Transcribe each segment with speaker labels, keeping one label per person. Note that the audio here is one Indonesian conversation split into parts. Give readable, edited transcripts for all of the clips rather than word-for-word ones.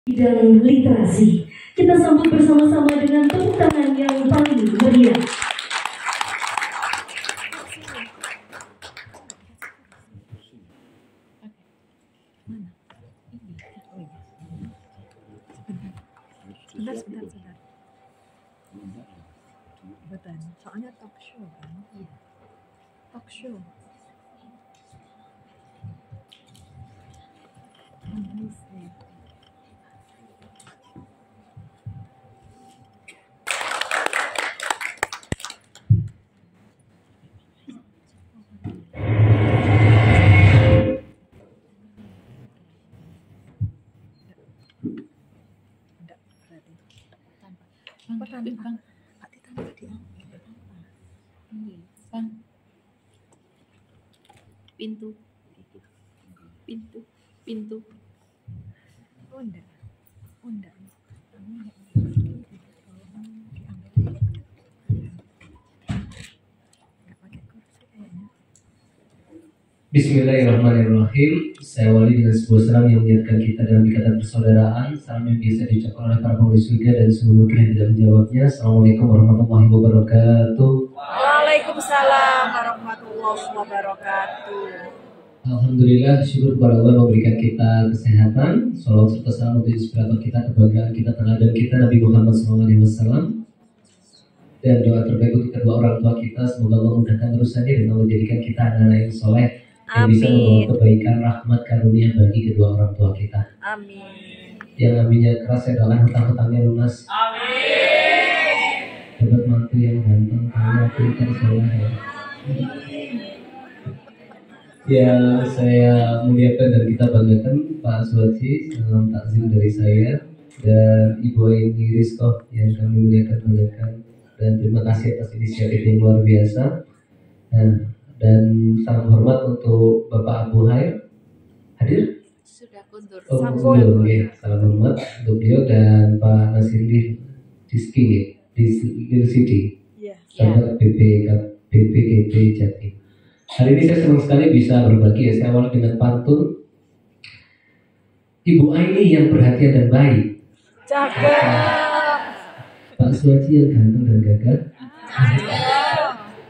Speaker 1: bidang literasi. Kita sambut bersama-sama dengan tepuk tangan yang paling meriah.
Speaker 2: Sebentar. Betul. Soalnya talk show kan? Iya. Talk show.
Speaker 3: Pintu.
Speaker 2: Oh enggak.
Speaker 4: Bismillahirrahmanirrahim. Saya awali dengan sebuah salam yang mengingatkan kita dalam ikatan persaudaraan. Salam yang biasa diucapkan oleh para penghuni surga dan seluruh yang tidak menjawabnya. Assalamualaikum warahmatullahi wabarakatuh.
Speaker 2: Waalaikumsalam warahmatullahi wabarakatuh.
Speaker 4: Alhamdulillah, syukur kepada Allah memberikan kita kesehatan. Salawat serta salam untuk inspirator kita, kebanggaan kita, teladan kita, Nabi Muhammad SAW. Dan doa terbaik untuk kedua orang tua kita, semoga Allah mudahkan urusannya dan Allah jadikan kita anak-anak yang soleh yang bisa membawa kebaikan, rahmat, karunia bagi kedua orang tua kita.
Speaker 2: Amin.
Speaker 4: Yang aminnya keras, saya doakan hutang-hutangnya lunas.
Speaker 2: Amin.
Speaker 4: Dapat mantu yang ganteng, kaya, pintar, soleh. Yang saya muliakan dan kita banggakan Pak Suwaji, salam takzim dari saya, dan Ibu Aini Rizko yang kami muliakan banggakan, dan terima kasih atas inisiatif yang luar biasa. Dan salam hormat untuk Bapak Abu Hair hadir?
Speaker 3: Sudah kundur.
Speaker 4: Kundur, okay. Salam hormat untuk beliau dan Pak Nasir Diski di City, sahabat BPKB Jatim. Hari ini saya senang sekali bisa berbagi ya. Saya awal dengan pantun Ibu Aini yang perhatian dan baik.
Speaker 2: Cakep.
Speaker 4: Pak Suwaji yang ganteng dan gagah.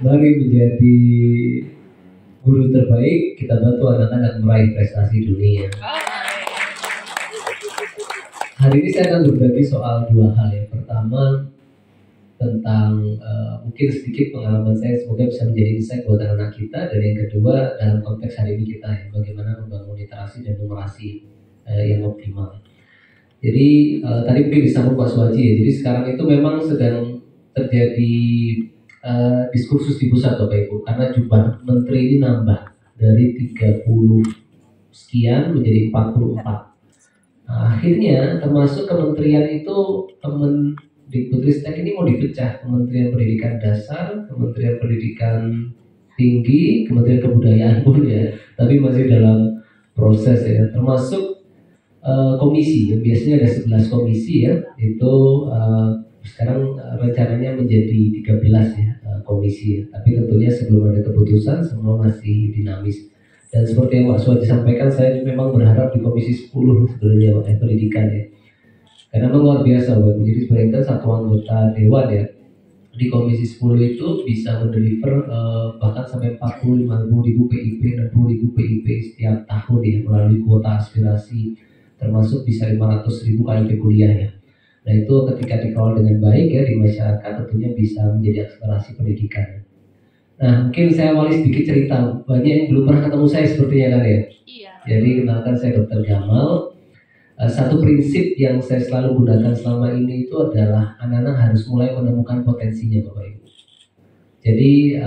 Speaker 4: Mari menjadi guru terbaik. Kita bantu anak-anak meraih prestasi dunia. Hari ini saya akan berbagi soal dua hal. Yang pertama tentang mungkin sedikit pengalaman saya, semoga bisa menjadi insight buat anak-anak kita. Dan yang kedua dalam konteks hari ini kita ya, bagaimana membangun literasi dan numerasi yang optimal. Jadi tadi mungkin disambung Pak Suwaji ya. Jadi sekarang itu memang sedang terjadi diskursus di pusat Bapak Ibu, karena jumlah menteri ini nambah dari 30 sekian menjadi 44. Akhirnya termasuk kementerian itu Dikbudristek ini mau dipecah, Kementerian Pendidikan Dasar, Kementerian Pendidikan Tinggi, Kementerian Kebudayaan pun ya, tapi masih dalam proses ya. Termasuk komisi, yang biasanya ada 11 komisi ya, itu sekarang rencananya menjadi 13 ya komisi ya. Tapi tentunya sebelum ada keputusan semua masih dinamis. Dan seperti yang Pak Suwaji sampaikan, saya memang berharap di komisi 10 sebenarnya pendidikan ya. Karena memang luar biasa Bapak. Jadi sebenarnya satu anggota dewan ya di komisi 10 itu bisa mendeliver bahkan sampai 45.000 PIP, 60.000 PIP setiap tahun ya, melalui kuota aspirasi, termasuk bisa 500.000 KIP kuliah ya. Nah itu ketika dikelola dengan baik ya di masyarakat tentunya bisa menjadi akselerasi pendidikan. Nah mungkin saya awali sedikit cerita, banyak yang belum pernah ketemu saya sepertinya kan ya.
Speaker 3: Iya.
Speaker 4: Jadi kenalkan saya Dr. Gamal. Satu prinsip yang saya selalu gunakan selama ini itu adalah anak-anak harus mulai menemukan potensinya Bapak Ibu. Jadi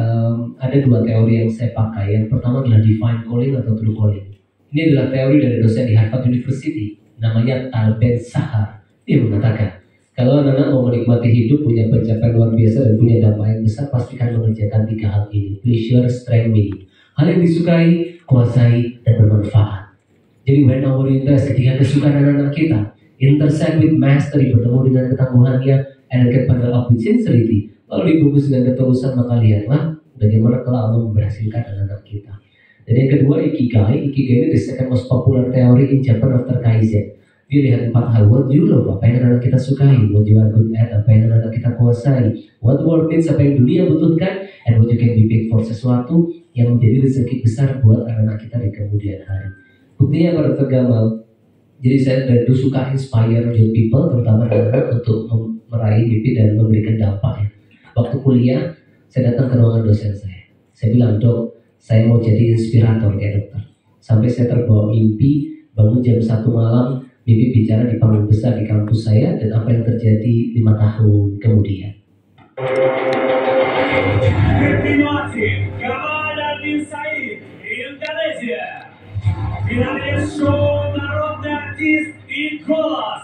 Speaker 4: ada dua teori yang saya pakai. Yang pertama adalah divine calling atau true calling. Ini adalah teori dari dosen di Harvard University, namanya Tal Ben-Shahar. Dia mengatakan, kalau anak-anak mau menikmati hidup, punya pencapaian luar biasa dan punya dampak yang besar, pastikan mengerjakan tiga hal ini: pleasure, strength, meaning. Hal yang disukai, kuasai, dan bermanfaat. Jadi when our interest, ketika kesukaan anak-anak kita intersect with mastery, bertemu dengan ketangguhannya, and get bundle up with sincerity, lalu dibungkus dengan ketulusan, maka lihatlah bagaimana telah Allah memberhasilkan anak-anak kita. Dan yang kedua, Ikigai. Ikigai ini the second most popular theory in Japan after Kaizen. Dia lihat 4 hal, what you love, apa yang anak kita sukai, what you are good at, apa yang anak kita kuasai, what world needs, apa yang dunia butuhkan, and what you can be paid for, sesuatu yang menjadi rezeki besar buat anak-anak kita di kemudian hari. Buktinya pada Gamal, jadi saya dari dulu suka inspire young people, terutama anak-anak untuk meraih mimpi dan memberikan dampak ya. Waktu kuliah, saya datang ke ruangan dosen saya. Saya bilang, dok, saya mau jadi inspirator kayak dokter. Sampai saya terbawa mimpi, bangun jam 1 malam, mimpi bicara di panggung besar di kampus saya, dan apa yang terjadi 5 tahun kemudian.
Speaker 3: Continuatie, Gamal dan Bin Said, Indonesia. Finalnya show Narodny Artist in Golas,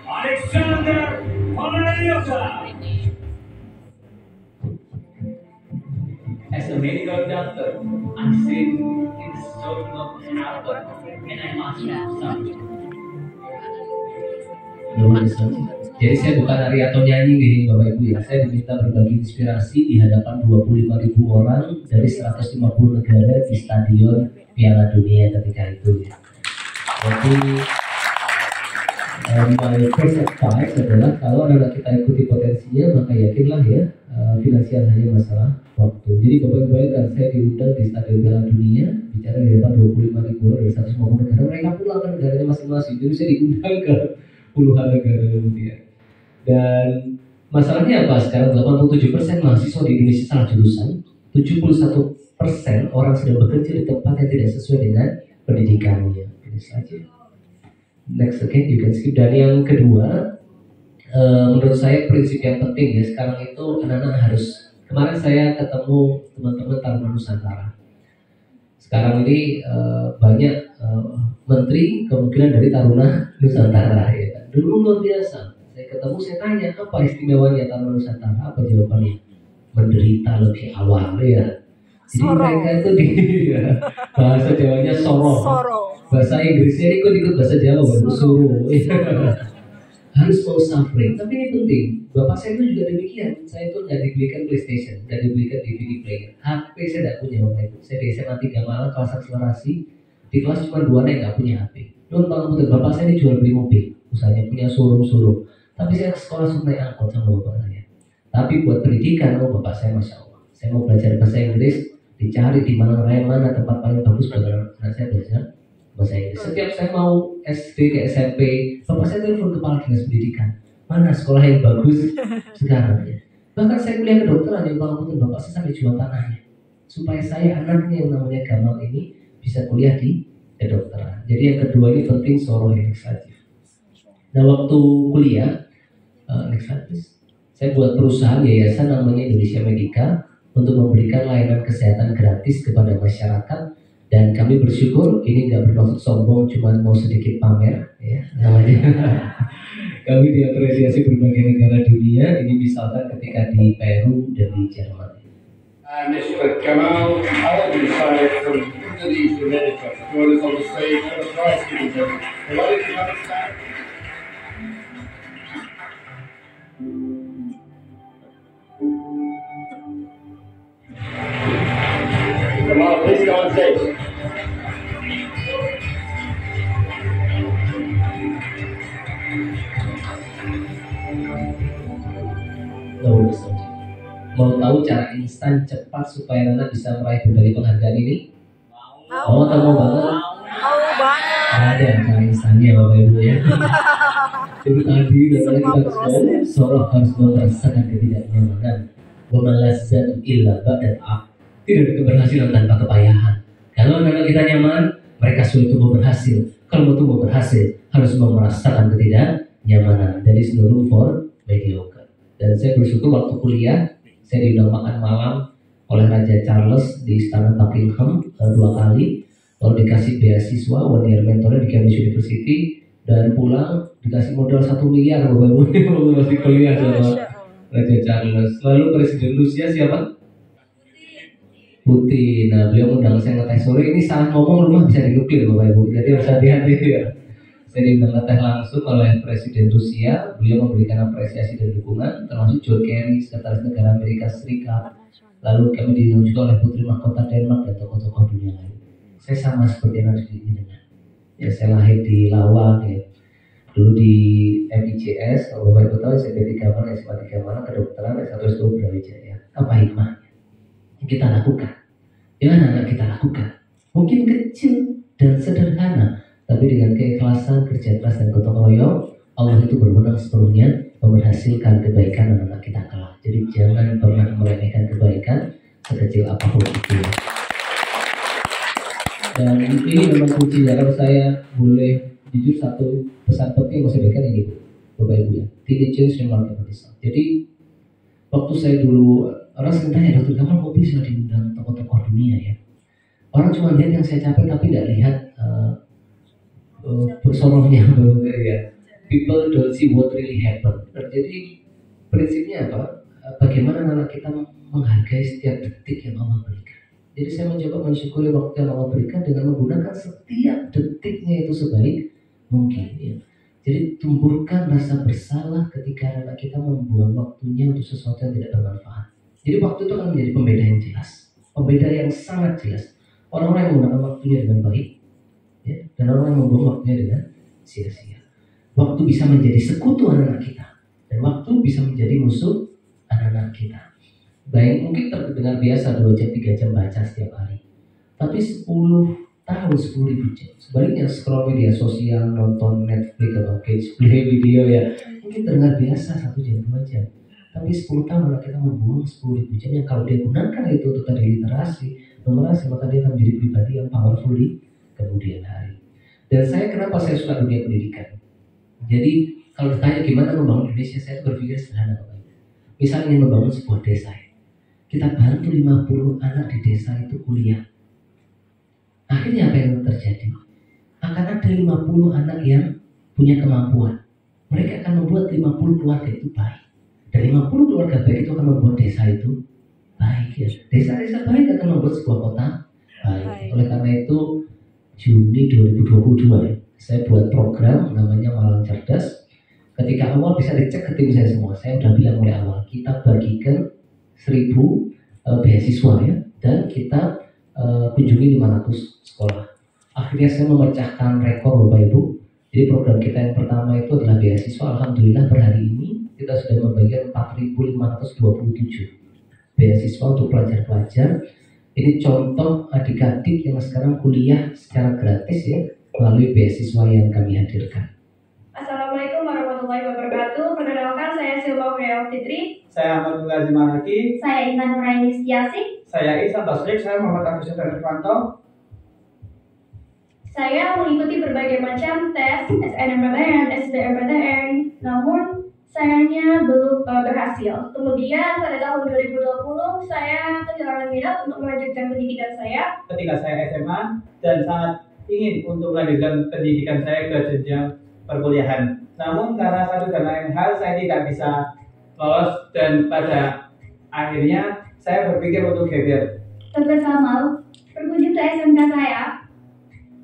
Speaker 3: Alexander Panayota.
Speaker 5: As a medical doctor, I'm saying it should not happen, and I must do something.
Speaker 4: Jadi saya bukan nari atau nyanyi gini Bapak Ibu ya. Saya diminta berbagi inspirasi di hadapan 25.000 orang dari 150 negara di stadion Piala Dunia ketika itu ya. Jadi my first advice adalah kalau anak kita ikuti potensinya, maka yakinlah ya, finansial hanya masalah waktu. Jadi Bapak Ibu bayangkan, saya diundang di stadion Piala Dunia, bicara di hadapan 25.000 orang dari 150 negara. Mereka pulang ke negaranya masing-masing. Jadi saya diundang ke puluhan negara kemudian. Dan masalahnya apa sekarang? 87% mahasiswa di Indonesia salah jurusan, 71% orang sedang bekerja di tempat yang tidak sesuai dengan pendidikannya. Ini saja. Next, okay, you can skip. Dan yang kedua, menurut saya prinsip yang penting ya sekarang itu anak-anak harus. Kemarin saya ketemu teman-teman Taruna Nusantara. Sekarang ini banyak menteri kemungkinan dari Taruna Nusantara ya. Dulu luar biasa. Saya ketemu, saya tanya apa istimewanya Taruna Nusantara, apa jawabannya? Menderita lebih awal ya. Jadi mereka itu di ya, bahasa Jawanya soro. Bahasa Inggrisnya ikut bahasa Jawa baru suruh. Harus mau suffering. Tapi ini penting. Bapak saya itu juga demikian. Saya itu nggak dibelikan PlayStation, nggak dibelikan DVD player. HP saya tidak punya Bapak Ibu. Saya di SMA 3 Malang kelas akselerasi. Di kelas cuma 2 yang nggak punya HP. Nun Bang Putri, Bapak saya ini jual beli mobil. Usahanya punya showroom. Tapi saya sekolah suruh naik angkot sama Bapak saya. Tapi buat pendidikan, Bapak saya Masya Allah. Saya mau belajar bahasa Inggris, dicari di mana tempat paling bagus buat anak saya belajar bahasa Inggris. Setiap saya mau SD ke SMP, Bapak saya telepon kepala dinas pendidikan. Mana sekolah yang bagus sekarang ya. Bahkan saya kuliah kedokteran yang Bapak saya sampai jual tanahnya. Supaya saya anaknya yang namanya Gamal ini bisa kuliah di kedokteran. Jadi yang kedua ini penting soro legislatif. Nah waktu kuliah, legislatif, saya buat perusahaan yayasan namanya Indonesia Medica untuk memberikan layanan kesehatan gratis kepada masyarakat. Dan kami bersyukur ini nggak bermaksud sombong, cuma mau sedikit pamer, ya namanya. Kami diapresiasi berbagai negara dunia. Ini misalkan ketika di Peru dan di Jerman.
Speaker 6: Mr. Gamal Al-Bin from Indonesia Medica join us on the stage for the prize giving ceremony. Provided you have a stand. Gamal, please go on stage.
Speaker 4: Mau tahu cara instan cepat supaya anak bisa meraih berbagai penghargaan ini? Mau banget?
Speaker 2: Mau banget.
Speaker 4: Ada cara instannya Bapak Ibu ya. Itu tadi bagaimana kita soroh harus merasakan ketidaknyamanan. Wamalazzatu illa ba'da. Tidak ada keberhasilan tanpa kepayahan. Kalau anak kita nyaman, mereka sulit tumbuh berhasil. Kalau mau tumbuh berhasil, harus merasakan ketidaknyamanan. Dari seluruh for mediocre. Dan saya bersyukur waktu kuliah, saya diundang makan malam oleh Raja Charles di Istana Buckingham 2 kali. Lalu dikasih beasiswa one year mentornya di Cambridge University. Dan pulang dikasih modal 1 miliar Bapak Ibu waktu masih kuliah sama Raja Charles. Lalu Presiden Rusia siapa? Putin. Nah beliau undang saya ngeteh sore. Ini saat ngomong rumah bisa dinuklir Bapak Ibu. Jadi harus hati-hati ya. Saya diundang ngeteh langsung oleh Presiden Rusia. Beliau memberikan apresiasi dan dukungan, termasuk John Kerry, Sekretaris Negara Amerika Serikat. Lalu kami diundang juga oleh Putri Mahkota Denmark dan tokoh-tokoh dunia lain. Saya sama seperti yang harus diinginkan. Ya saya lahir di Lawang ya. Dulu di MICS, kalau Bapak Ibu tahu SMP 3 mana, SMA 3 mana, kedokteran, S1 S2 Brawijaya. Apa hikmahnya? Yang kita lakukan. Yang anak-anak kita lakukan. Mungkin kecil dan sederhana, tapi dengan keikhlasan, kerja keras dan gotong royong, Allah itu berwenang sepenuhnya menghasilkan kebaikan anak-anak kita kelak. Jadi jangan pernah meremehkan kebaikan sekecil apapun itu. Dan ini memang kuncinya. Kalau saya boleh jujur, satu pesan penting yang saya berikan ini, Bapak Ibu ya, diligence dan marketing. Jadi waktu saya dulu, orang sering tanya, Dokter Gamal kok bisa diundang tokoh-tokoh dunia ya? Orang cuma lihat yang saya capai tapi tidak lihat personalnya ya. People don't see what really happen. Jadi prinsipnya apa? Bagaimana anak kita menghargai setiap detik yang Allah berikan. Jadi saya mencoba mensyukuri waktu yang Allah berikan dengan menggunakan setiap detiknya itu sebaik mungkin ya. Jadi tumbuhkan rasa bersalah ketika anak kita membuang waktunya untuk sesuatu yang tidak bermanfaat. Jadi waktu itu akan menjadi pembeda yang jelas, pembeda yang sangat jelas. Orang-orang yang menggunakan waktunya dengan baik ya, dan orang yang membuang waktunya dengan sia-sia. Waktu bisa menjadi sekutu anak-anak kita, dan waktu bisa menjadi musuh anak-anak kita. Baik, mungkin terdengar biasa 2 jam 3 jam baca setiap hari, tapi 10 tahun 10.000 jam. Sebaliknya scroll media sosial, nonton Netflix atau catch play video ya, mungkin terdengar biasa 1 jam 2 jam. Tapi 10 tahun anak kita membuang 10.000 jam yang kalau dia gunakan itu untuk tadi literasi, numerasi, maka dia akan menjadi pribadi yang powerful di kemudian hari. Dan kenapa saya suka dunia pendidikan? Jadi kalau ditanya gimana membangun Indonesia, saya berpikir sederhana Bapak. Misalnya ingin membangun sebuah desa, kita bantu 50 anak di desa itu kuliah. Akhirnya apa yang terjadi? Akan ada 50 anak yang punya kemampuan. Mereka akan membuat 50 keluarga itu baik. Dan 50 keluarga baik itu akan membuat desa itu baik ya. Desa-desa baik akan membuat sebuah kota baik. Oleh karena itu Juni 2022 ya, saya buat program namanya Malang Cerdas. Ketika awal bisa dicek ke tim saya semua. Saya udah bilang mulai awal, kita bagikan 1000 beasiswa ya, dan kita kunjungi 500 sekolah. Akhirnya saya memecahkan rekor Bapak Ibu. Jadi program kita yang pertama itu adalah beasiswa. Alhamdulillah per hari ini kita sudah membagikan 4.527 beasiswa untuk pelajar-pelajar. Ini contoh adik-adik yang sekarang kuliah secara gratis ya, melalui beasiswa yang kami hadirkan.
Speaker 7: Assalamualaikum warahmatullahi wabarakatuh. Perkenalkan, saya Silma Wiyah Fitri.
Speaker 8: Saya Ahmad Mulazim Maraki.
Speaker 7: Saya Intan Nuraini Setiasih.
Speaker 8: Saya Ihsan Tasrik. Saya Muhammad Agus Irfanto.
Speaker 7: Saya mengikuti berbagai macam tes SNMPTN, SBMPTN, namun sayangnya belum berhasil. Kemudian pada tahun 2020 saya kehilangan minat untuk melanjutkan pendidikan saya.
Speaker 8: Ketika saya SMA dan sangat ingin untuk melanjutkan pendidikan saya ke jenjang perkuliahan. Namun karena satu dan lain hal saya tidak bisa lolos dan pada akhirnya saya berpikir untuk gap year.
Speaker 7: Dr. Kamal, berkunjung ke SMK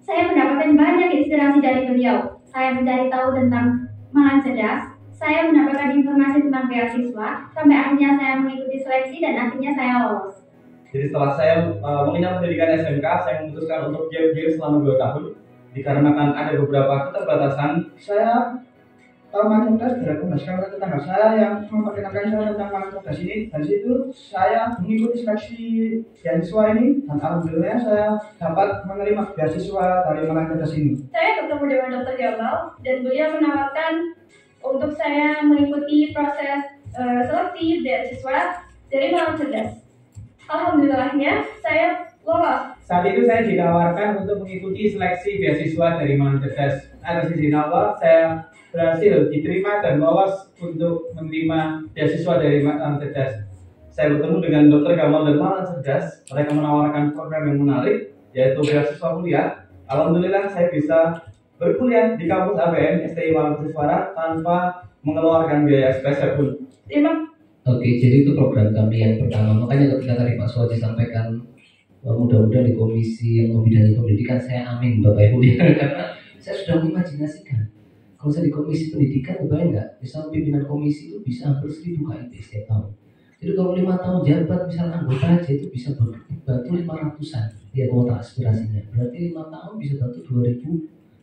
Speaker 7: saya mendapatkan banyak inspirasi dari beliau. Saya mencari tahu tentang Malang Cerdas. Saya mendapatkan informasi tentang beasiswa, sampai akhirnya saya mengikuti seleksi dan akhirnya saya lolos.
Speaker 8: Jadi setelah saya mengenyam pendidikan SMK, saya memutuskan untuk gap year selama 2 tahun. Dikarenakan ada beberapa keterbatasan, saya Malang Cerdas direkomendasikan oleh tetangga saya yang memperkenalkan saya tentang Malang Cerdas ini. Dan situ saya mengikuti seleksi beasiswa ini dan alhamdulillah saya dapat menerima beasiswa dari Malang Cerdas ini.
Speaker 7: Saya bertemu dengan Dr. Gamal dan beliau menawarkan untuk saya mengikuti proses seleksi beasiswa dari Malang Cerdas. Alhamdulillahnya saya lolos.
Speaker 8: Saat itu saya ditawarkan untuk mengikuti seleksi beasiswa dari Malang Cerdas. Atas izin Allah, saya berhasil diterima dan lolos untuk menerima beasiswa dari Malang Cerdas. Saya bertemu dengan Dr. Gamal dan Malang Cerdas. Mereka menawarkan program yang menarik, yaitu beasiswa kuliah. Alhamdulillah saya bisa berkuliah di kampus APN STI Malang Persis tanpa mengeluarkan biaya spesial pun.
Speaker 4: Oke, jadi itu program kami yang pertama. Makanya ketika tadi Pak Suwaji sampaikan mudah-mudahan di komisi yang membidangi pendidikan, saya amin Bapak Ibu ya, karena saya sudah mengimajinasikan kalau saya di komisi pendidikan, bayang nggak? Misal pimpinan komisi itu bisa hampir 1000 KIP setiap tahun. Jadi kalau 5 tahun jabat, misalnya anggota aja itu bisa bantu 500-an ya kuota aspirasinya. Berarti 5 tahun bisa bantu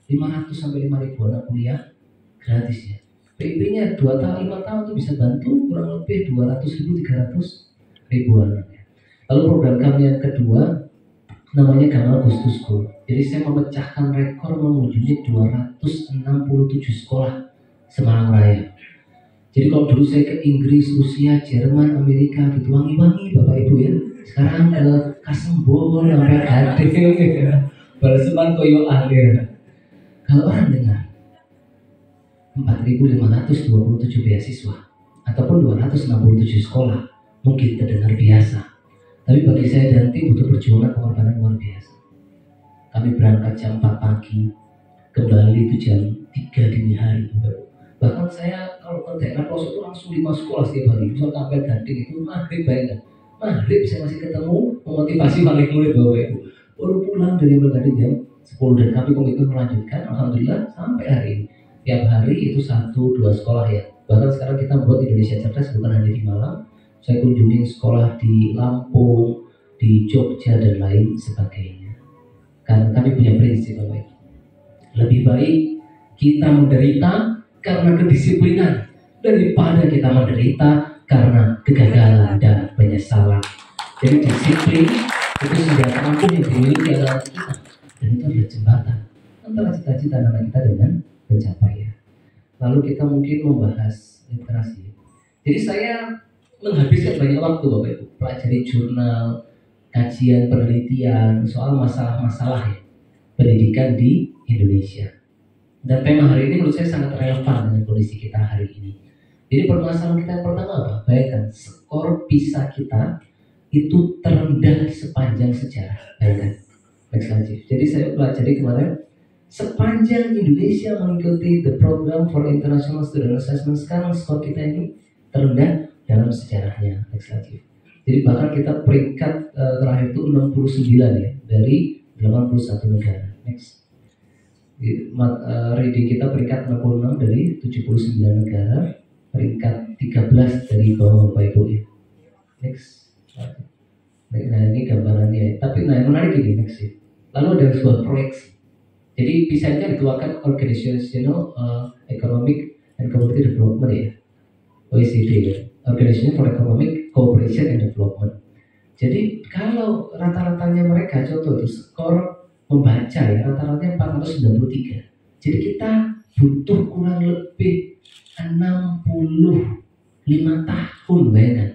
Speaker 4: 2.500 sampai 5.000 anak kuliah gratis ya. PIP-nya 2 tahun 5 tahun itu bisa bantu kurang lebih 200.000 300.000 anak. Lalu program kami yang kedua namanya Gamal Ghost to School. Jadi saya memecahkan rekor mengunjungi 267 sekolah Semarang Raya. Jadi kalau dulu saya ke Inggris, Rusia, Jerman, Amerika gitu wangi-wangi Bapak Ibu ya. Sekarang ke Kasembon sampai Gading, Baleseman koyo alir. Kalau orang dengar 4.527 beasiswa ataupun 267 sekolah mungkin terdengar biasa. Tapi bagi saya dan tim butuh perjuangan pengorbanan luar biasa. Kami berangkat jam 4 pagi, kembali itu jam 3 dini hari. Bahkan saya kalau ke daerah pelosok itu langsung 5 sekolah setiap hari. Misal Kampel Gading itu maghrib bayangkan. Maghrib saya masih ketemu memotivasi balik murid Bapak Ibu. Baru pulang dari Kampel Gading jam 10 dan kami komitmen melanjutkan. Alhamdulillah sampai hari ini. Tiap hari itu 1-2 sekolah ya. Bahkan sekarang kita buat Indonesia Cerdas bukan hanya di Malang. Saya kunjungi sekolah di Lampung, di Jogja dan lain sebagainya. Karena kami punya prinsip Bapak Ibu. Lebih baik kita menderita karena kedisiplinan daripada kita menderita karena kegagalan dan penyesalan. Jadi disiplin itu senjata ampuh yang dimiliki anak kita, dan itu adalah jembatan antara cita-cita anak kita dengan pencapaian. Lalu kita mungkin membahas literasi. Jadi saya menghabiskan banyak waktu Bapak Ibu pelajari jurnal, kajian, penelitian soal masalah-masalah ya, pendidikan di Indonesia. Dan tema hari ini menurut saya sangat relevan dengan kondisi kita hari ini. Jadi permasalahan kita yang pertama apa? Bayangkan skor PISA kita itu terendah sepanjang sejarah. Bayangkan. Next slide. Jadi saya pelajari kemarin sepanjang Indonesia mengikuti the program for international student assessment, sekarang skor kita ini terendah dalam sejarahnya. Next slide. Jadi bahkan kita peringkat terakhir itu 69 ya dari 81 negara. Next. Reading kita peringkat 66 dari 79 negara, peringkat 13 dari bawah Bapak Ibu ya. Next. Nah ini gambarannya. Tapi yang menarik ini next ya. Lalu ada sebuah proyeksi. Jadi PISA-nya dikeluarkan Organizational Economic and Community Development ya, OECD ya. Organization for Economic Cooperation and Development. Jadi kalau rata-ratanya mereka contoh itu skor membaca ya rata-ratanya 493. Jadi kita butuh kurang lebih 65 tahun bayangkan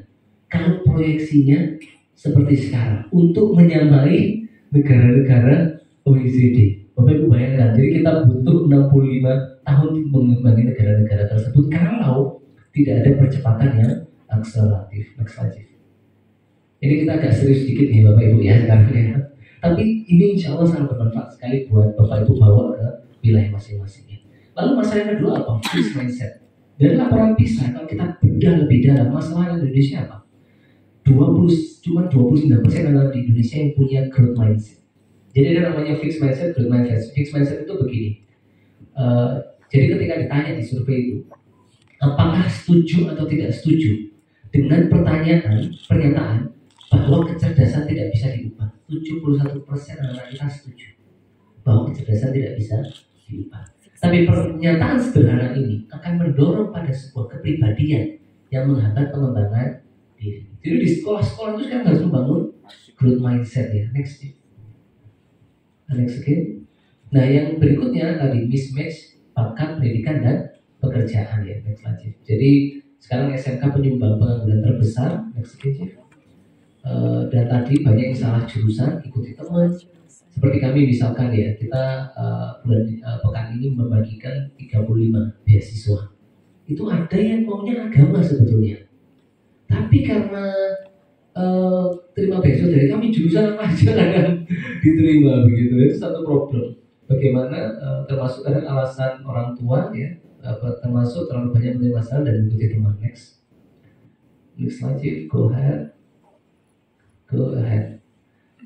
Speaker 4: kalau proyeksinya seperti sekarang untuk menyamai negara-negara OECD. Bapak Ibu bayangkan, jadi kita butuh 65 tahun mengimbangi negara-negara tersebut kalau tidak ada percepatan yang akseleratif. Next slide. Ini kita agak serius sedikit nih Bapak Ibu ya sekarang ya. Tapi ini insya Allah sangat bermanfaat sekali buat Bapak Ibu bawa ke wilayah masing-masing. Lalu masalah yang kedua apa? Fixed mindset. Dari laporan PISA kalau kita bedah lebih dalam masalah Indonesia apa? Cuma 29% anak di Indonesia yang punya growth mindset. Jadi ada namanya fixed mindset, growth mindset. Fixed mindset itu begini. Jadi ketika ditanya di survei itu, apakah setuju atau tidak setuju dengan pernyataan bahwa kecerdasan tidak bisa diubah? 71% anak kita setuju bahwa kecerdasan tidak bisa diubah. Tapi pernyataan sederhana ini akan mendorong pada sebuah kepribadian yang menghambat pengembangan diri. Jadi di sekolah-sekolah itu kan harus membangun growth mindset ya. Next again. Nah yang berikutnya tadi mismatch bakat, pendidikan dan pekerjaan ya. Next slide. Jadi sekarang SMK penyumbang pengangguran terbesar. Next again. Dan tadi banyak yang salah jurusan, ikuti teman. Seperti kami misalkan ya, kita pekan ini membagikan 35 beasiswa. Itu ada yang maunya agama sebetulnya. Tapi karena terima beasiswa dari kami, jurusan apa aja kadang diterima begitu. Itu satu problem. Bagaimana termasuk kadang alasan orang tua ya, termasuk terlalu banyak menerima saran dan mengikuti teman. Next slide, go ahead.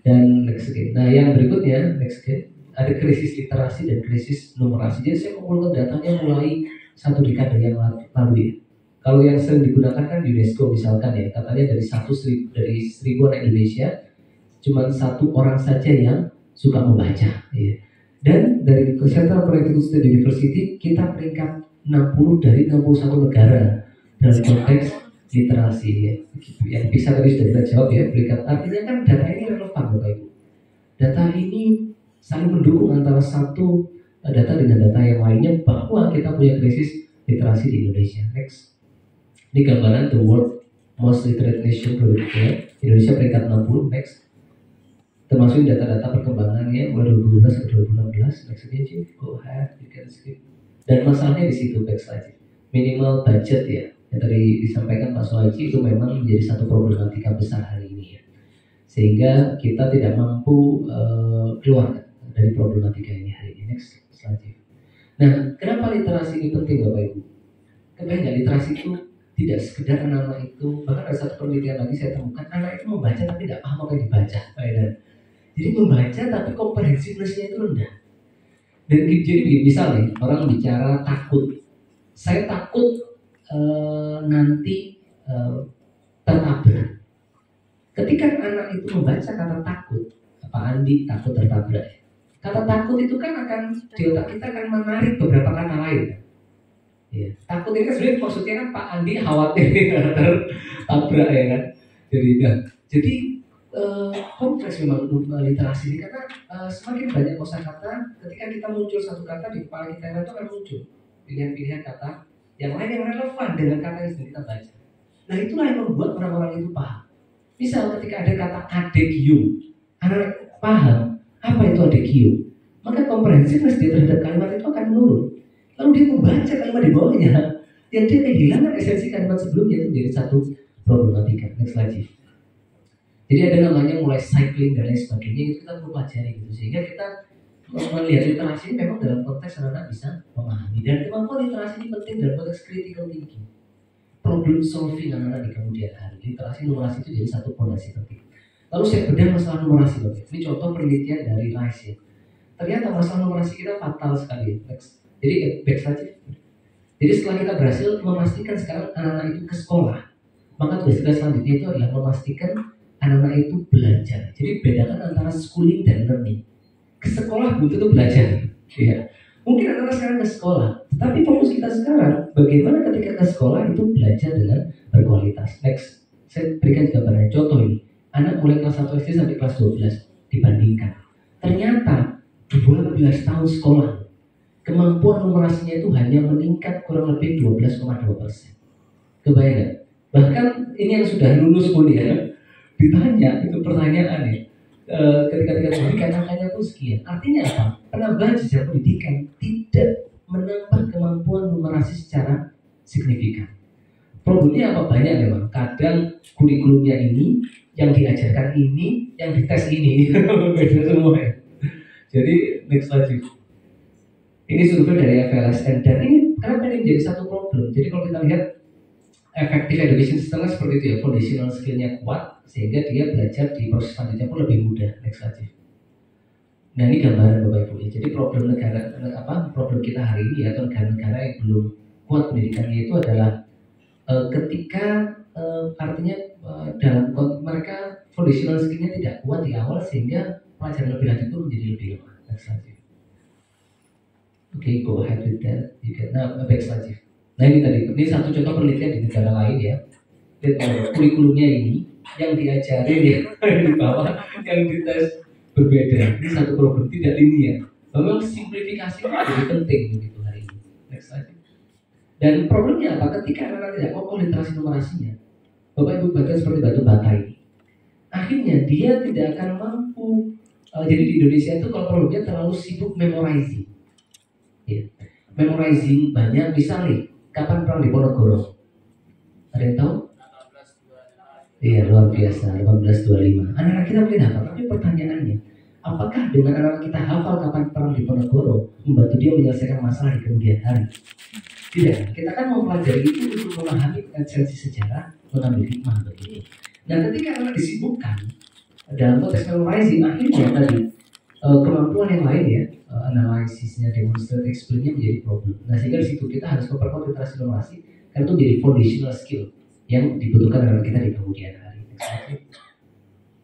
Speaker 4: Dan next again. Nah yang berikutnya next again, ada krisis literasi dan krisis numerasi. Jadi saya mengumpulkan datanya mulai 1 dekade yang lalu ya. Kalau yang sering digunakan kan UNESCO misalkan ya, katanya dari 1.000 anak Indonesia cuma 1 orang saja yang suka membaca ya. Dan dari Central Political Study University kita peringkat 60 dari 61 negara dalam konteks literasi ya. Yang bisa tadi sudah kita jawab ya, peringkat. Artinya kan data ini relevan Bapak Ibu. Data ini saling mendukung antara satu data dengan data yang lainnya bahwa kita punya krisis literasi di Indonesia. Next. Ini gambaran the world most literate nation ya. Indonesia peringkat 60. Next. Termasuk data-data perkembangannya mulai 2012 sampai 2016. Next aja, go ahead, you can skip. Dan masalahnya di situ backslide. Minimal budget ya. Yang tadi disampaikan Pak Sohaji itu memang menjadi satu problematika besar hari ini ya. Sehingga kita tidak mampu keluar dari problematika ini hari ini. Next slide. Nah, kenapa literasi ini penting Bapak Ibu? Kebayang literasi itu tidak sekedar anak-anak itu, bahkan ada satu penelitian lagi saya temukan, anak itu membaca tapi tidak paham apa yang dibaca. Jadi membaca tapi komprehensiveness-nya itu rendah. Dan jadi misalnya orang bicara takut, saya takut nanti tertabrak. Ketika anak itu membaca kata takut, Pak Andi takut tertabrak. Kata takut itu kan akan di otak kita akan menarik beberapa kata lain. Ya, takut ini kan sebenarnya maksudnya kan Pak Andi khawatir tertabrak ya kan. Jadi kompleks memang literasi ini karena semakin banyak kosakata, ketika kita muncul satu kata di kepala kita itu akan muncul pilihan-pilihan kata yang lain yang relevan dengan kata yang sedang kita baca. Nah itulah yang membuat orang-orang itu paham. Misal ketika ada kata adegium, anak paham apa itu adegium, maka komprehensiveness dia terhadap kalimat itu akan menurun. Lalu dia membaca kalimat di bawahnya, yang dia kehilangan esensi kalimat sebelumnya, itu menjadi satu problematika. Next slide. Jadi ada namanya mulai cycling dan lain sebagainya, itu kita perlu pelajari gitu. Sehingga kita melihat literasi ini memang dalam konteks anak-anak bisa memahami. Dan kemampuan literasi ini penting dalam konteks critical thinking, problem solving anak-anak di kemudian hari. Literasi numerasi itu jadi satu fondasi penting. Lalu saya bedah masalah numerasi Bapak. Ini contoh penelitian dari Rice ya. Ternyata masalah numerasi kita fatal sekali. Next. Jadi back saja. Jadi setelah kita berhasil memastikan sekarang anak-anak itu ke sekolah, maka tugas selanjutnya itu adalah memastikan anak-anak itu belajar. Jadi bedakan antara schooling dan learning. Ke sekolah belum tentu belajar. Ya. Mungkin anak-anak sekarang ke sekolah, tetapi fokus kita sekarang bagaimana ketika ke sekolah itu belajar dengan berkualitas. Next, saya berikan gambaran contoh ini. Anak mulai kelas 1 SD sampai kelas 12 dibandingkan. Ternyata 12 tahun sekolah, kemampuan numerasinya itu hanya meningkat kurang lebih 12,2%. Kebayang gak? Bahkan ini yang sudah lulus pun ya, ditanya itu pertanyaan ya. Ketika pendidikan angkanya pun sekian. Artinya apa? Penambahan jenjang pendidikan tidak menambah kemampuan numerasi secara signifikan. Problemnya apa? Banyak memang. Kadang kurikulumnya ini, yang diajarkan ini, yang dites ini, beda semua ya. Jadi next slide. Ini survei dari FLSN dan ini kenapa ini menjadi satu problem? Jadi kalau kita lihat effective education system seperti itu ya, foundational skill-nya kuat sehingga dia belajar di proses selanjutnya pun lebih mudah. Next slide. Nah ini gambaran Bapak Ibu ya. Jadi problem problem kita hari ini ya, atau negara-negara yang belum kuat pendidikannya itu adalah ketika artinya dalam mereka foundational skill-nya tidak kuat di awal sehingga pelajaran lebih lanjut itu menjadi lebih lemah. Next slide. Oke, go ahead with that. Nah, back slide. Nah ini satu contoh penelitian di negara lain ya. Dan kurikulumnya ini yang diajarin ya di bawah, yang dites berbeda. Ini satu problem tidak linear. Memang simplifikasi itu lebih penting begitu hari ini. Next slide. Dan problemnya apa? Ketika anak-anak tidak kokoh literasi numerasinya, Bapak Ibu baca seperti batu bata ini. Akhirnya dia tidak akan mampu. Jadi di Indonesia itu kalau problemnya terlalu sibuk memorizing. Ya. Memorizing banyak, misalnya kapan perang Diponegoro? Ada yang tahu? Iya, luar biasa, 1825. Anak-anak kita mungkin hafal, tapi pertanyaannya, apakah dengan anak-anak kita hafal kapan perang Diponegoro membantu dia menyelesaikan masalah di kemudian hari? Tidak, kita kan mempelajari itu untuk memahami esensi sejarah, mengambil hikmah begitu. Nah, ketika anak disibukkan dalam konteks memorizing, akhirnya tadi kemampuan yang lain ya, analisisnya, demonstrate, explain-nya menjadi problem. Nah sehingga di situ kita harus memperkuat literasi numerasi karena itu menjadi foundational skill yang dibutuhkan anak kita di kemudian hari.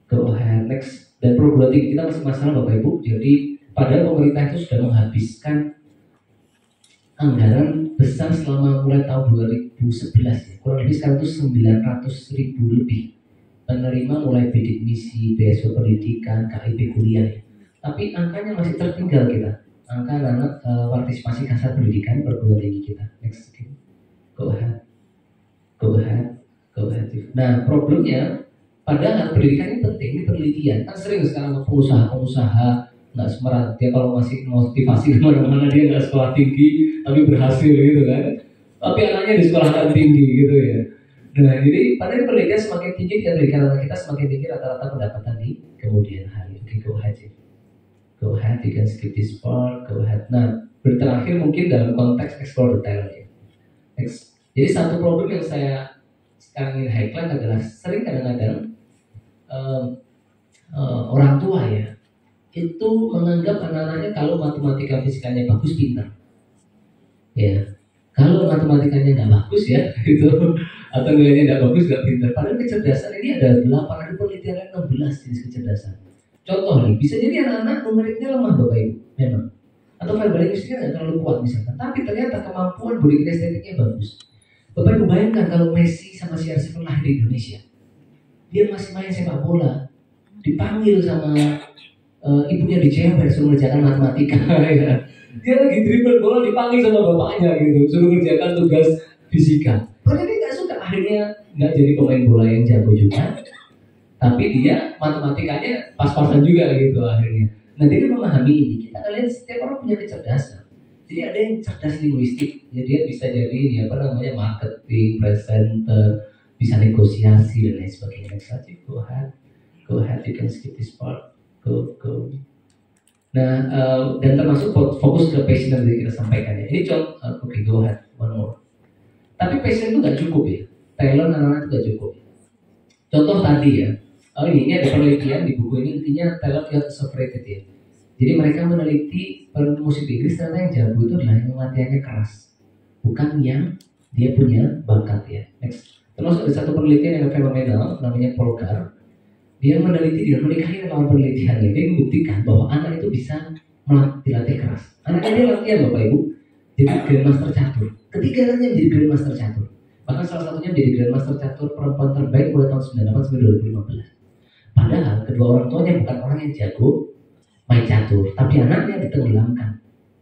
Speaker 4: Go ahead, next. Dan perguruan tinggi kita masih masalah Bapak Ibu. Jadi padahal pemerintah itu sudah menghabiskan anggaran besar selama mulai tahun 2011 ya, kurang lebih sekarang itu 900.000 lebih penerima mulai bidik misi, beasiswa pendidikan, KIP kuliah ya. Tapi angkanya masih tertinggal kita, angka anak partisipasi kasar pendidikan perguruan tinggi kita. Next, okay. Go ahead. Nah, problemnya padahal pendidikan ini penting, ini penelitian. Kan sering sekarang pengusaha nggak semerah, dia kalau masih motivasi kemana-mana dia nggak sekolah tinggi tapi berhasil gitu kan. Tapi anaknya di sekolah tinggi gitu ya. Nah, jadi padahal pendidikan semakin tinggi, pendidikan anak kita semakin tinggi rata-rata pendapatan di kemudian hari. Oke, go ahead, you can skip this part, go ahead. Nah, terakhir mungkin dalam konteks explore the talent ya. Next. Jadi satu problem yang saya sekarang ingin highlight adalah sering kadang-kadang orang tua ya itu menganggap anak-anaknya kalau matematika fisikanya bagus pintar. Ya, kalau matematikanya nggak bagus ya gitu, atau nilainya nggak bagus nggak pintar. Padahal kecerdasan ini ada 8, ada penelitian 16 jenis kecerdasan. Contoh nih, bisa jadi anak-anak numeriknya lemah Bapak Ibu, memang, atau verbal linguistiknya nggak terlalu kuat misalkan, tapi ternyata kemampuan body kinestetiknya bagus. Bapak Ibu bayangkan kalau Messi sama CR7 lahir di Indonesia, dia masih main sepak bola, dipanggil sama ibunya di Jewer suruh mengerjakan matematika ya. Dia lagi dribble bola dipanggil sama bapaknya gitu, suruh mengerjakan tugas fisika. Padahal dia nggak suka, akhirnya nggak jadi pemain bola yang jago juga, tapi dia matematikanya pas-pasan juga gitu akhirnya. Nah, dia memahami ini. Kita lihat setiap orang punya kecerdasan. Jadi ada yang cerdas linguistik, ya dia bisa jadi ya marketing, presenter, bisa negosiasi dan lain sebagainya. Next saja, go ahead, you can skip this part. Go. Nah, dan termasuk fokus ke passion yang kita sampaikan ya. Ini contoh, oke, go ahead, one more. Tapi passion itu nggak cukup ya, talent anak-anak itu nggak cukup. Contoh tadi ya, ini ada penelitian di buku ini, intinya talent is overrated ya. Jadi mereka meneliti musik Inggris ternyata yang jago itu adalah yang latihannya keras, bukan yang dia punya bakat ya. Next, termasuk ada satu penelitian yang fenomenal namanya Polgar. Dia meneliti dengan menikahi lawan penelitiannya. Dia membuktikan bahwa anak itu bisa dilatih keras. Anaknya dia latihan Bapak Ibu jadi Grandmaster Catur. Ketiganya menjadi Grandmaster Catur. Bahkan salah satunya menjadi Grandmaster Catur perempuan terbaik mulai tahun 98 sampai 2015. Padahal kedua orang tuanya bukan orang yang jago main catur, tapi anaknya ditenggelamkan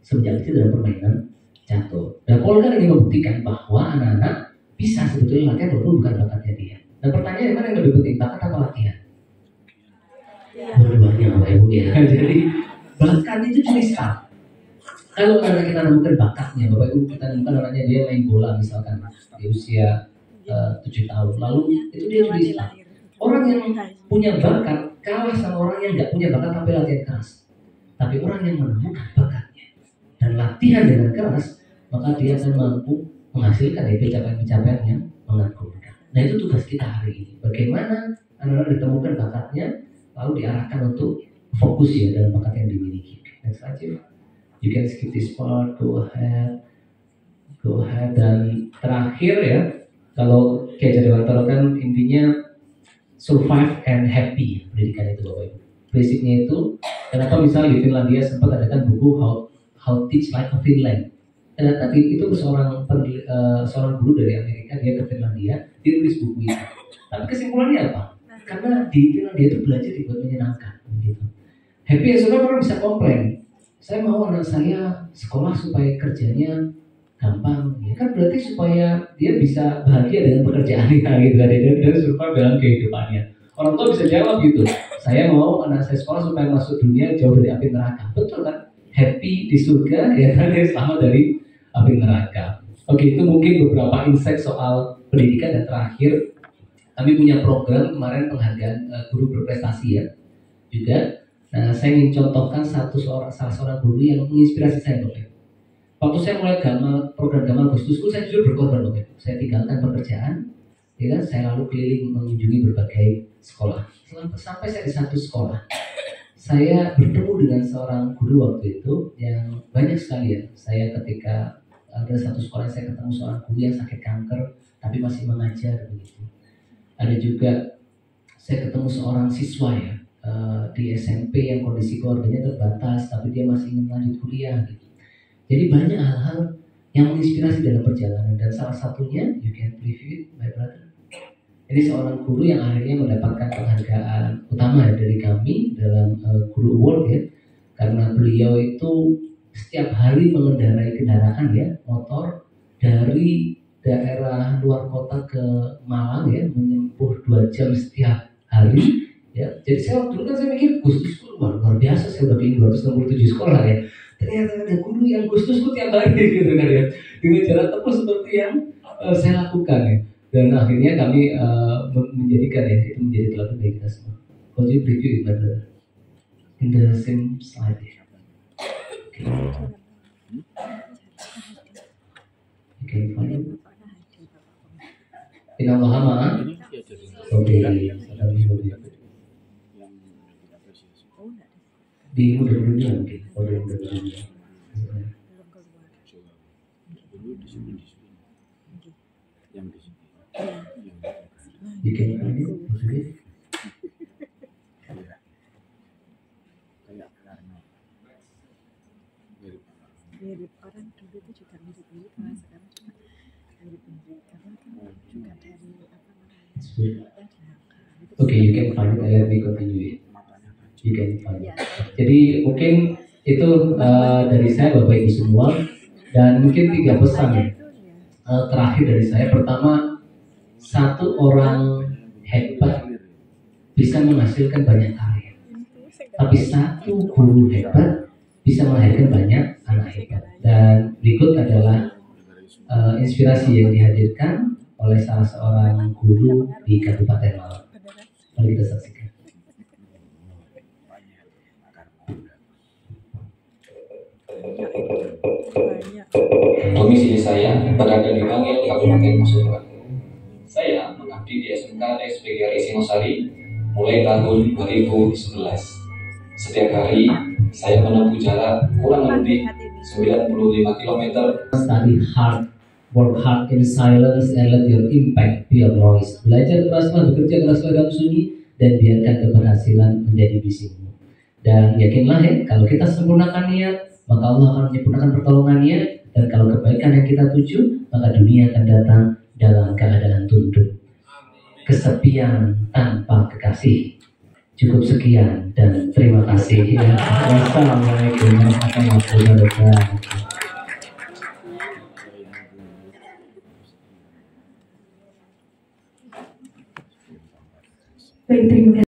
Speaker 4: sejak kecil dalam permainan catur. Dan Polgar ingin membuktikan bahwa anak-anak bisa sebetulnya latihan walaupun bukan bakatnya dia. Dan pertanyaan mana yang lebih penting, bakat atau latihan? Dua-duanya Bapak Ibu ya. Jadi bakat itu cuma start. Kalau anak kita menemukan bakatnya, Bapak Ibu kita menemukan anaknya dia main bola misalkan di usia 7 tahun, lalu itu dia cuma start. Orang yang punya bakat kalah sama orang yang nggak punya bakat tapi latihan keras. Tapi orang yang menemukan bakatnya dan latihan dengan keras, maka dia akan mampu menghasilkan pencapaian-pencapaian yang mengagumkan. Nah, itu tugas kita hari ini. Bagaimana anak-anak ditemukan bakatnya, lalu diarahkan untuk fokus ya dalam bakat yang dimiliki. Next aja. You can skip this part, go ahead. Dan terakhir ya, kalau kayak jadi Wantoro kan intinya survive and happy pendidikan itu Bapak Ibu. Basicnya itu, kenapa misalnya di Finlandia sempat adakan buku How Teach Like a Finland. Ternyata itu seorang guru dari Amerika, dia ke Finlandia, dia tulis buku itu. Tapi kesimpulannya apa? Karena di Finlandia itu belajar dibuat menyenangkan gitu. Happy ya, soalnya orang bisa komplain. Saya mau anak saya sekolah supaya kerjanya gampang, ya kan berarti supaya dia bisa bahagia dengan pekerjaannya gitu kan, dan survive dalam kehidupannya. Orang tua bisa jawab gitu, saya mau anak saya sekolah supaya masuk dunia jauh dari api neraka. Betul kan? Happy di surga ya kan, dia selamat dari api neraka. Oke, itu mungkin beberapa insight soal pendidikan. Dan terakhir, kami punya program kemarin penghargaan guru berprestasi ya juga. Nah, saya ingin contohkan salah seorang guru yang menginspirasi saya Bapak. Waktu saya mulai program Gamal Agustusku, saya jujur berkorban Bapak. Saya tinggalkan pekerjaan, ya kan? Saya lalu keliling mengunjungi berbagai sekolah. Sampai saya di satu sekolah, saya bertemu dengan seorang guru waktu itu yang banyak sekali ya. Saya ketika ada satu sekolah saya ketemu seorang guru yang sakit kanker tapi masih mengajar begitu. Ada juga saya ketemu seorang siswa ya di SMP yang kondisi keluarganya terbatas tapi dia masih ingin lanjut kuliah gitu. Jadi banyak hal-hal yang menginspirasi dalam perjalanan, dan salah satunya you can believe it my brother, ini seorang guru yang akhirnya mendapatkan penghargaan utama dari kami dalam Guru Award ya, karena beliau itu setiap hari mengendarai kendaraan ya, motor dari daerah luar kota ke Malang ya, menempuh 2 jam setiap hari ya. Jadi saya dulu kan saya mikir Gustusku luar biasa, saya udah bikin 267 sekolah ya, ternyata ada guru yang Gustusku tiap hari gitu kan ya, dengan jalan tempuh seperti yang saya lakukan ya. Dan akhirnya kami menjadikan ya, itu menjadi teladan bagi kita semua. Could you preview it brother? In the same slide ya. Okay. You can find it. Inna Allah ma'a. Oke, di mudah-mudahan mungkin, mudah-mudahan. You can find it, maksudnya?
Speaker 2: Mirip orang dulu itu juga mirip-mirip, orang sekarang cuma mirip-mirip karena kan juga dari apa namanya.
Speaker 4: Okay, you can find it. Let me continue it. You can find it. Jadi mungkin itu dari saya Bapak Ibu semua, dan mungkin 3 pesan terakhir dari saya. Pertama, satu orang hebat bisa menghasilkan banyak karya, tapi satu guru hebat bisa melahirkan banyak anak hebat. Dan berikut adalah inspirasi yang dihadirkan oleh salah seorang guru di Kabupaten Malang. Mari kita saksikan.
Speaker 9: Domisili saya berada di Bangil, Kabupaten Pasuruan. Saya mengabdi di SMK SPGRI Singosari mulai tahun 2011. Setiap hari saya menempuh jarak kurang lebih 95 km.
Speaker 4: Study hard, work hard in silence, and let your impact be a noise. Belajar keraslah, bekerja keraslah dalam sunyi, dan biarkan keberhasilan menjadi visimu. Dan yakinlah ya, kalau kita sempurnakan niat, maka Allah akan menyempurnakan pertolongannya. Dan kalau kebaikan yang kita tuju, maka dunia akan datang dalam keadaan tunduk. Kesepian tanpa kekasih. Cukup sekian dan terima kasih. Ya. Wassalamualaikum warahmatullahi wabarakatuh.
Speaker 1: Baik, terima kasih.